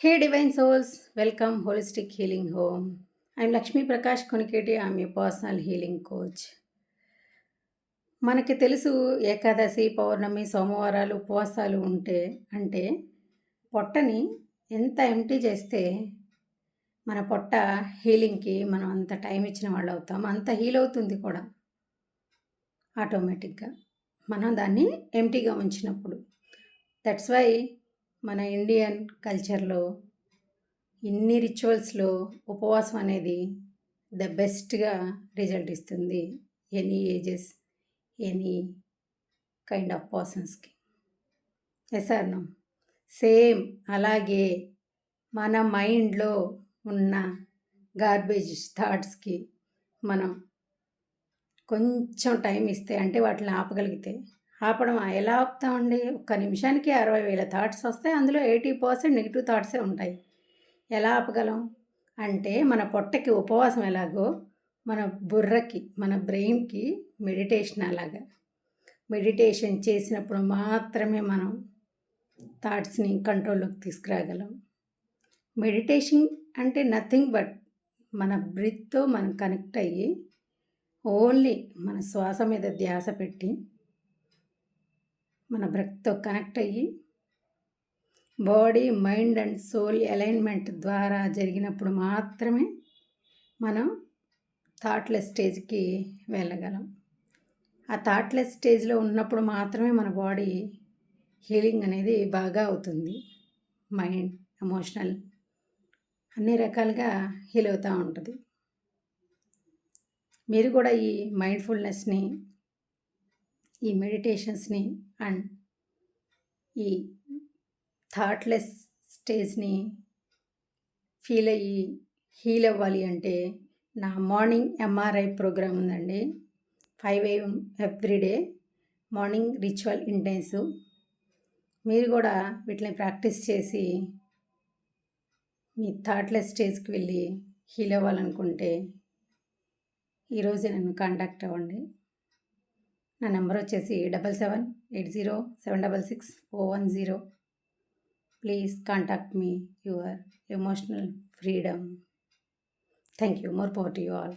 Hey Divine Souls, welcome Holistic Healing Home. I'm Lakshmi Prakash Koniketi. I'm your personal healing coach. మనకి తెలుసు ఏకాదశి, పౌర్ణమి, సోమవారాలు, ఉపవాసాలు ఉంటే అంటే పొట్టని ఎంత ఎంప్టీ చేస్తే మన పొట్ట హీలింగ్‌కి మనం అంత టైం ఇచ్చిన వాళ్ళవుతాం. అంత హీల్ అవుతుంది కూడా ఆటోమేటిక్‌గా. మనం దాన్ని ఎంప్టీగా ఉంచినప్పుడు. దట్స్ వై మన ఇండియన్ కల్చర్‌లో ఇన్ని రిచువల్స్‌లో ఉపవాసం అనేది ద బెస్ట్‌గా రిజల్ట్ ఇస్తుంది. Any ages, any kind of పర్సన్స్‌కి. Yes or no? సేమ్ అలాగే మన మైండ్‌లో ఉన్న గార్బేజ్ థాట్స్‌కి మనం కొంచెం టైం ఇస్తే అంటే వాటిని ఆపగలిగితే ఆపడం ఎలా ఆపుతామండి? ఒక్క నిమిషానికి 60,000 థాట్స్ వస్తాయి. అందులో 80% నెగెటివ్ థాట్సే ఉంటాయి. ఎలా ఆపగలం? అంటే మన పొట్టకి ఉపవాసం ఎలాగో మన బుర్రకి, మన బ్రెయిన్‌కి మెడిటేషన్ అలాగా. మెడిటేషన్ చేసినప్పుడు మాత్రమే మనం థాట్స్‌ని కంట్రోల్‌లోకి తీసుకురాగలం. మెడిటేషన్ అంటే నథింగ్ బట్ మన బ్రీత్‌తో మనం కనెక్ట్ అయ్యి ఓన్లీ మన శ్వాస మీద ధ్యాస పెట్టి మన బ్రెత్‌తో కనెక్ట్ అయ్యి body, mind and soul alignment ద్వారా జరిగినప్పుడు మాత్రమే మనం థాట్లెస్ స్టేజ్‌కి వెళ్ళగలం. ఆ థాట్లెస్ స్టేజ్‌లో ఉన్నప్పుడు మాత్రమే మన బాడీ హీలింగ్ అనేది బాగా అవుతుంది. మైండ్, ఎమోషనల్ అన్ని రకాలుగా హీల్ అవుతూ ఉంటుంది. మీరు కూడా ఈ మైండ్‌ఫుల్‌నెస్‌ని, ఈ మెడిటేషన్స్‌ని అండ్ ఈ థాట్లెస్ స్టేజ్‌ని ఫీల్ అయ్యి హీల్ అవ్వాలి అంటే నా మార్నింగ్ ఎంఆర్ఐ ప్రోగ్రామ్ ఉందండి. 5 AM everyday morning ritual intensive. మీరు కూడా వీటిని ప్రాక్టీస్ చేసి మీ థాట్లెస్ స్టేజ్‌కి వెళ్ళి హీల్ అవ్వాలనుకుంటే ఈరోజే నన్ను కాంటాక్ట్ అవ్వండి. నా నెంబర్ వచ్చేసి 7780766410. Please contact me your emotional freedom. Thank you. More power to you all.